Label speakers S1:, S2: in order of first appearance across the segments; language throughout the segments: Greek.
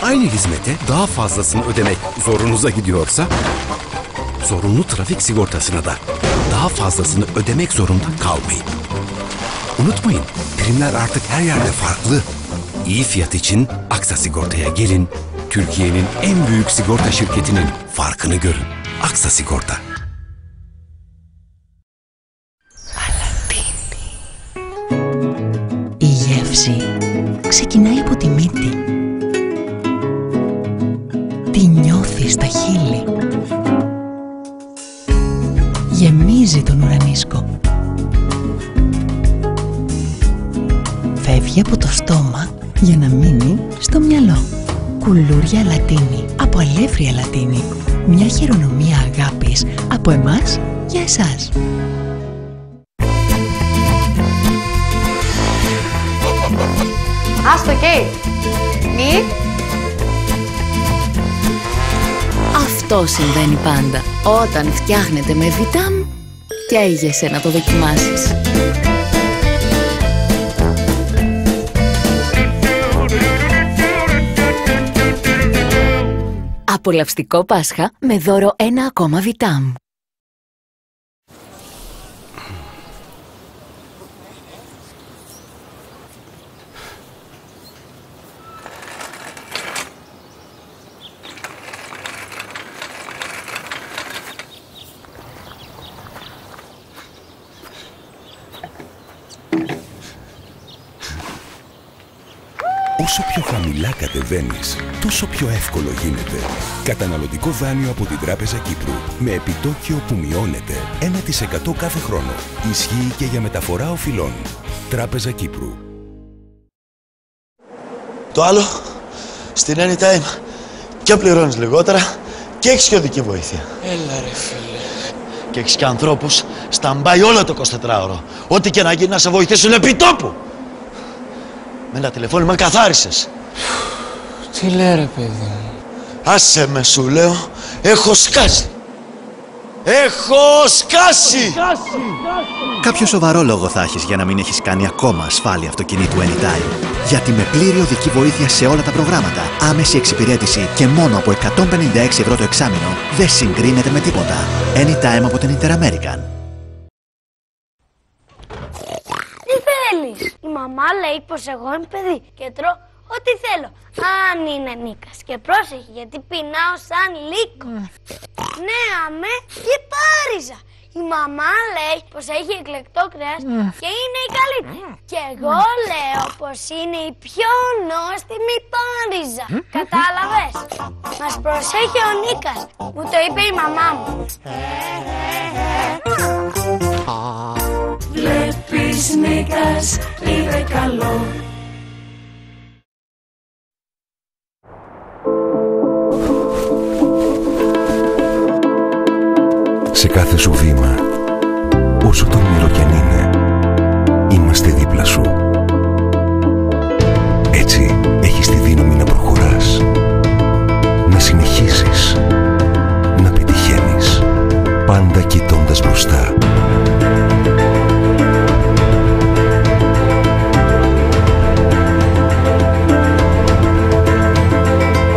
S1: Aynı hizmete daha fazlasını ödemek zorunuza gidiyorsa, zorunlu trafik sigortasına da daha fazlasını ödemek zorunda kalmayın. Unutmayın, primler artık her yerde farklı. İyi fiyat için Aksa Sigorta'ya gelin, Türkiye'nin en büyük sigorta şirketinin farkını görün. Aksa Sigorta.
S2: Η γεύση ξεκινάει από τη μύτη. Τη νιώθεις στα χείλη. Γεμίζει τον ουρανίσκο. Φεύγει από το στόμα για να μείνει στο μυαλό. Κουλούρια Λατίνη από αλεύρια Λατίνη. Μια χειρονομία αγάπης από εμάς για εσάς.
S3: Άστο Κέιτ. Μη.
S4: Αυτό συμβαίνει πάντα. Όταν φτιάχνετε με Βιτάμ, καίγεσαι να το δοκιμάσεις. Απολαυστικό Πάσχα με δώρο 1 ακόμα Βιτάμ.
S5: Όσο πιο χαμηλά κατεβαίνεις, τόσο πιο εύκολο γίνεται. Καταναλωτικό δάνειο από την Τράπεζα Κύπρου. Με επιτόκιο που μειώνεται 1% κάθε χρόνο. Ισχύει και για μεταφορά οφειλών. Τράπεζα Κύπρου.
S6: Το άλλο, στην Anytime και πληρώνεις λιγότερα και έχεις και οδική βοήθεια.
S7: Έλα ρε φίλε.
S6: Και έχεις και ανθρώπους σταμπάει όλο το 24ωρο. Ό,τι και να γίνει να σε βοηθήσουν επί τόπου. Με ένα τηλεφώνημα καθάρισες.
S7: Τι λέει ρε παιδί μου.
S6: Άσε με σου λέω, έχω σκάσει. Έχω σκάσει!
S8: Κάποιο σοβαρό λόγο θα έχεις για να μην έχεις κάνει ακόμα ασφάλεια αυτοκινήτου Anytime. Γιατί με πλήρη οδική βοήθεια σε όλα τα προγράμματα, άμεση εξυπηρέτηση και μόνο από 156 ευρώ το εξάμηνο, δεν συγκρίνεται με τίποτα. Anytime από την Interamerican.
S9: Τι θέλεις? Η μαμά λέει πως εγώ είμαι παιδί και τρώω ό,τι θέλω. Αν είναι Νίκας. Και πρόσεχε γιατί πεινάω σαν λύκο. Ναι, αμέ, και πάριζα. Η μαμά λέει πως έχει εκλεκτό κρέας και είναι η καλύτερη. Και εγώ λέω πως είναι η πιο νόστιμη πάριζα. Κατάλαβες? Μας προσέχει ο Νίκας. Μου το είπε η μαμά μου.
S10: Βλέπεις Νίκας, είναι καλό.
S5: Σε κάθε σου βήμα, όσο τολμηρό κι αν είναι, είμαστε δίπλα σου. Έτσι έχεις τη δύναμη να προχωράς, να συνεχίζεις, να πετυχαίνεις, πάντα κοιτώντας μπροστά.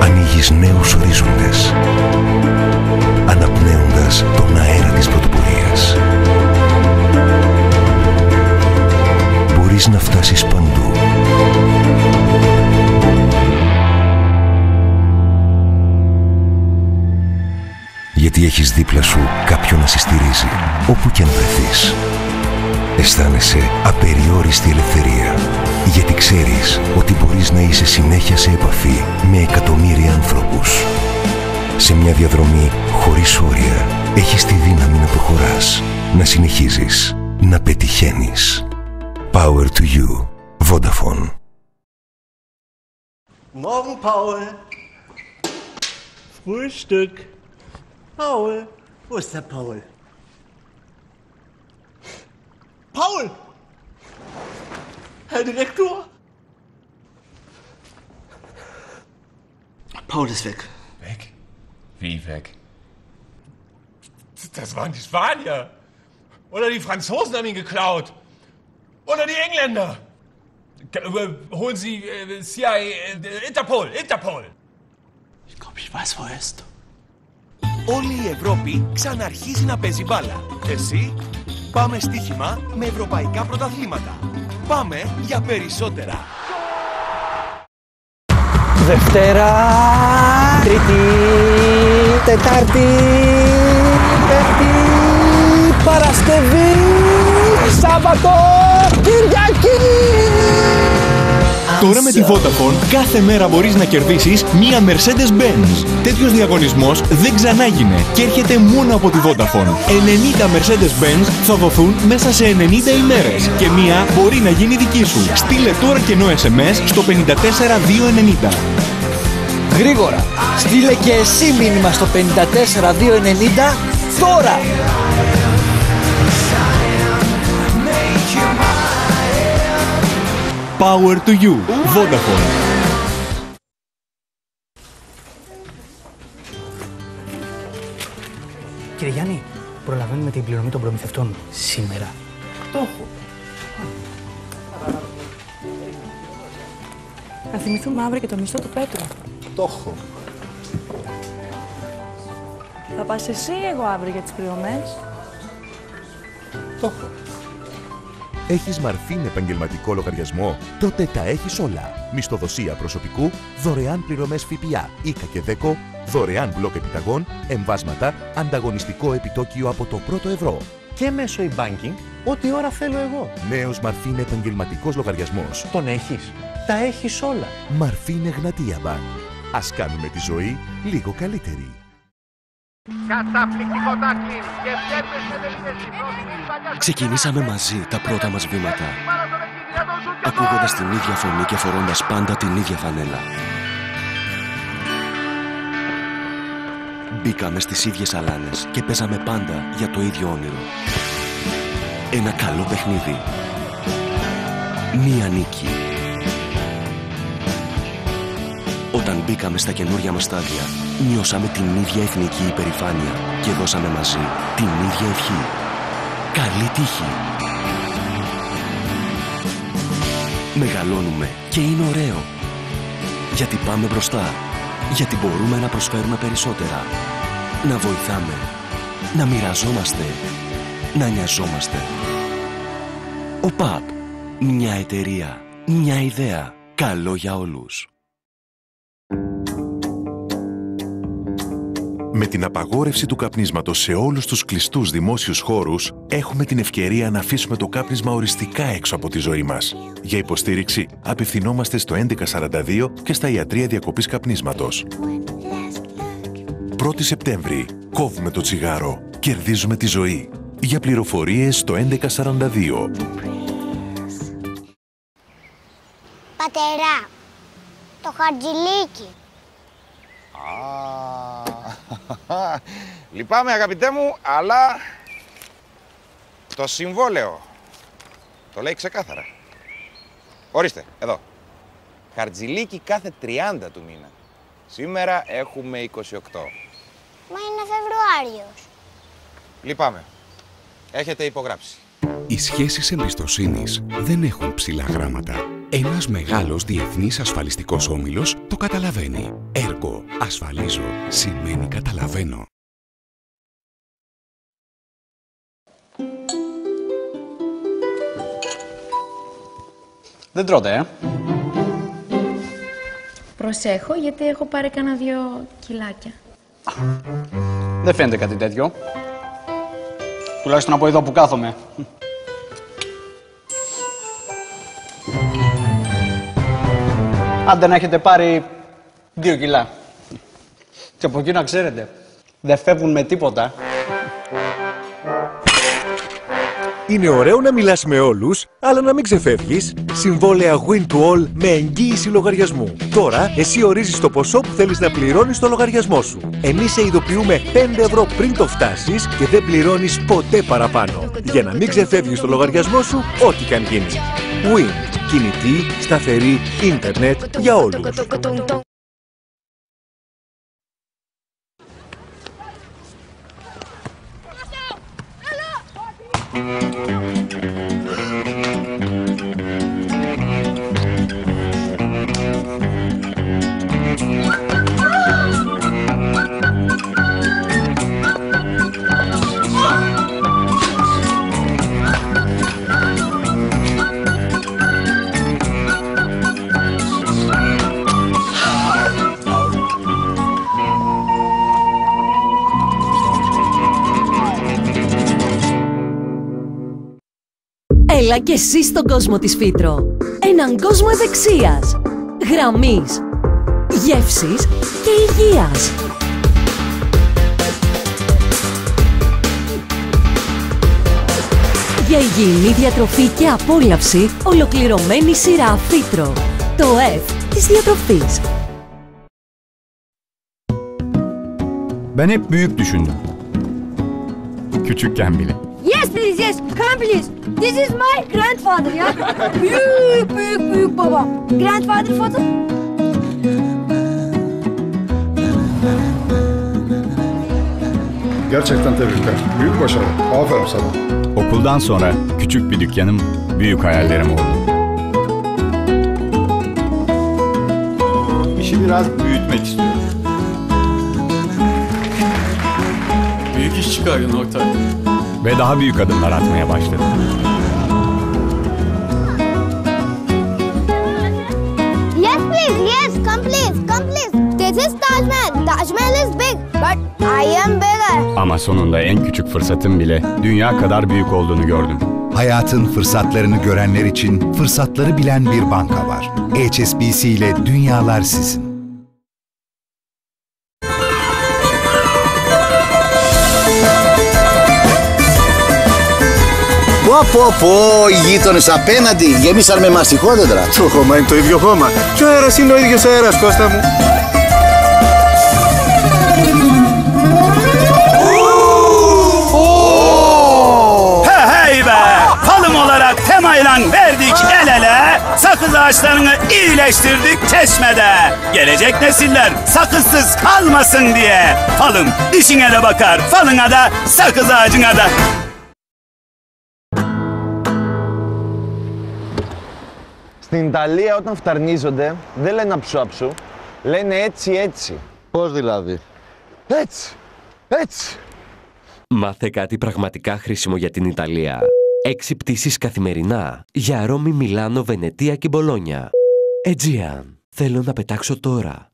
S5: Ανοίγεις νέους ορίζοντες, αναπνέοντας τον αέρα της πρωτοπορίας. Μπορείς να φτάσεις παντού. Γιατί έχεις δίπλα σου κάποιον να σε στηρίζει, όπου και αν βρεθείς. Αισθάνεσαι απεριόριστη ελευθερία, γιατί ξέρεις ότι μπορείς να είσαι συνέχεια σε επαφή με εκατομμύρια ανθρώπους. Σε μια διαδρομή χωρίς όρια έχεις τη δύναμη να προχωράς, να συνεχίζεις, να πετυχαίνεις. Power to you. Vodafone.
S6: Morgen, Paul.
S11: Frühstück.
S6: Paul. Wo ist der Paul?
S11: Paul! Herr Direktor? Paul ist weg.
S12: Weg? Wie weg? Das waren die Spanier. Oder die Franzosen haben ihn geklaut. Oder die Engländer. Holen Sie CIA, Interpol.
S11: Ich glaube, ich weiß, wo er ist.
S13: Όλη η Ευρώπη ξαναρχίζει να παίζει μπάλα. Εσύ, πάμε στοίχημα με ευρωπαϊκά πρωταθλήματα. Πάμε για περισσότερα.
S7: Δευτέρα, Τρίτη, Τετάρτη, Πέμπτη, Παρασκευή, Σάββατο, Κυριακή!
S14: Τώρα με τη Vodafone κάθε μέρα μπορείς να κερδίσεις μία Mercedes-Benz. Τέτοιος διαγωνισμός δεν ξανάγινε και έρχεται μόνο από τη Vodafone. 90 Mercedes-Benz θα δοθούν μέσα σε 90 ημέρες και μία μπορεί να γίνει δική σου. Στείλε τώρα κενό SMS στο 54290.
S7: Γρήγορα, στείλε και εσύ μήνυμα στο 54290 τώρα!
S14: Power to you, Vodafone.
S15: Κύριε Γιάννη, προλαβαίνουμε την πληρωμή των προμηθευτών σήμερα.
S11: Το έχω.
S16: Να θυμηθούμε αύριο και το μισθό του Πέτρου.
S11: Το έχω.
S16: Θα πας εσύ ή εγώ αύριο για τις πληρωμές?
S11: Το έχω.
S17: Έχεις Μαρφίν επαγγελματικό λογαριασμό? Τότε τα έχεις όλα. Μισθοδοσία προσωπικού, δωρεάν πληρωμές ΦΠΑ, ΙΚΑ και ΔΕΚΟ, δωρεάν μπλοκ επιταγών, εμβάσματα, ανταγωνιστικό επιτόκιο από το πρώτο ευρώ.
S15: Και μέσω e-banking, ό,τι ώρα θέλω εγώ.
S17: Νέος Μαρφίν επαγγελματικός λογαριασμός.
S15: Τον έχεις? Τα έχεις όλα.
S17: Μαρφίν Εγνατία Bank. Ας κάνουμε τη ζωή λίγο καλύτερη.
S18: Καταπληκτικό τάκλιν και βλέπετε σε τελικές υπόθεση.
S19: Ξεκινήσαμε μαζί τα πρώτα μας βήματα, ακούγοντας την ίδια φωνή και φορώντας πάντα την ίδια φανέλα. Μπήκαμε στις ίδιες αλάνες και παίζαμε πάντα για το ίδιο όνειρο. Ένα καλό παιχνίδι. Μία νίκη. Όταν μπήκαμε στα καινούρια μας στάδια, νιώσαμε την ίδια εθνική υπερηφάνεια και δώσαμε μαζί την ίδια ευχή. Καλή τύχη! Μεγαλώνουμε και είναι ωραίο. Γιατί πάμε μπροστά. Γιατί μπορούμε να προσφέρουμε περισσότερα. Να βοηθάμε. Να μοιραζόμαστε. Να νοιαζόμαστε. Ο ΠΑΠ. Μια εταιρεία. Μια ιδέα. Καλό για όλους.
S5: Με την απαγόρευση του καπνίσματος σε όλους τους κλειστούς δημόσιους χώρους, έχουμε την ευκαιρία να αφήσουμε το κάπνισμα οριστικά έξω από τη ζωή μας. Για υποστήριξη, απευθυνόμαστε στο 1142 και στα ιατρεία διακοπής καπνίσματος. 1η Σεπτέμβρη, κόβουμε το τσιγάρο, κερδίζουμε τη ζωή. Για πληροφορίες στο 1142.
S9: Πατερά, το χαρτζηλίκι.
S20: Λυπάμαι αγαπητέ μου, αλλά το συμβόλαιο το λέει ξεκάθαρα. Ορίστε, εδώ. Χαρτζηλίκι κάθε 30 του μήνα. Σήμερα έχουμε 28.
S9: Μα είναι Φεβρουάριος.
S20: Λυπάμαι. Έχετε υπογράψει.
S1: Οι σχέσεις εμπιστοσύνης δεν έχουν ψηλά γράμματα. Ένας μεγάλος διεθνής ασφαλιστικός όμιλος το καταλαβαίνει. Έργο, ασφαλίζω, σημαίνει καταλαβαίνω.
S7: Δεν τρώτε,
S21: Προσέχω, γιατί έχω πάρει κανένα 2 κιλάκια.
S7: Δεν φαίνεται κάτι τέτοιο. Τουλάχιστον από εδώ που κάθομαι. Άντε να έχετε πάρει 2 κιλά. Και από εκεί να ξέρετε, δεν φεύγουν με τίποτα.
S22: Είναι ωραίο να μιλάς με όλους, αλλά να μην ξεφεύγεις. Συμβόλαια Win to All με εγγύηση λογαριασμού. Τώρα, εσύ ορίζεις το ποσό που θέλεις να πληρώνεις στο λογαριασμό σου. Εμείς σε ειδοποιούμε 5 ευρώ πριν το φτάσεις και δεν πληρώνεις ποτέ παραπάνω. Για να μην ξεφεύγεις στο λογαριασμό σου, ό,τι καν γίνει. Win. κινητή, σταθερή, ίντερνετ για όλους.
S2: Έλα και εσύ στον κόσμο της Φίτρο. Έναν κόσμο ευεξίας, γραμμής, γεύσης και υγείας. Για υγιεινή διατροφή και απόλαυση, ολοκληρωμένη σειρά Φίτρο. Το F της διατροφής.
S3: Ben hep büyük düşündüm. Küçükken bile.
S23: Yes please, yes. Come please. This is my grandfather ya. büyük baba. Grandfather photo.
S24: Gerçekten tebrikler. Büyük başarı. Aferin sana.
S3: Okuldan sonra küçük bir dükkanım, büyük hayallerim oldu. İşi biraz büyütmek istiyorum.
S11: Büyük iş çıkardın Oktay.
S3: Ve daha büyük adımlar atmaya başladım.
S9: Yes please, yes. Come please, come please. This is Taj Mahal. Taj Mahal is big, but I am bigger.
S3: Ama sonunda en küçük fırsatım bile dünya kadar büyük olduğunu gördüm.
S25: Hayatın fırsatlarını görenler için fırsatları bilen bir banka var. HSBC ile dünyalar sizin.
S26: Πω, οι γείτονες απέναντι γέμισαν με μαστιχόδεντρα.
S24: Το χώμα είναι το ίδιο χώμα. Και ο αέρας είναι ο ίδιος αέρας, Κώστα μου.
S27: Hey be! Falım olarak temayla verdik el ele, sakız ağaçlarını iyileştirdik çeşmede. Gelecek nesiller sakızsız kalmasın diye. Falım dişine de bakar, falına da, sakız ağacına da.
S28: Στην Ιταλία όταν φτερνίζονται δεν λένε αψού-αψού, λένε έτσι-έτσι.
S29: Πώς δηλαδή?
S28: Έτσι.
S19: Μάθε κάτι πραγματικά χρήσιμο για την Ιταλία. 6 πτήσεις καθημερινά για Ρώμη, Μιλάνο, Βενετία και Μπολόνια. Aegean. Θέλω να πετάξω τώρα.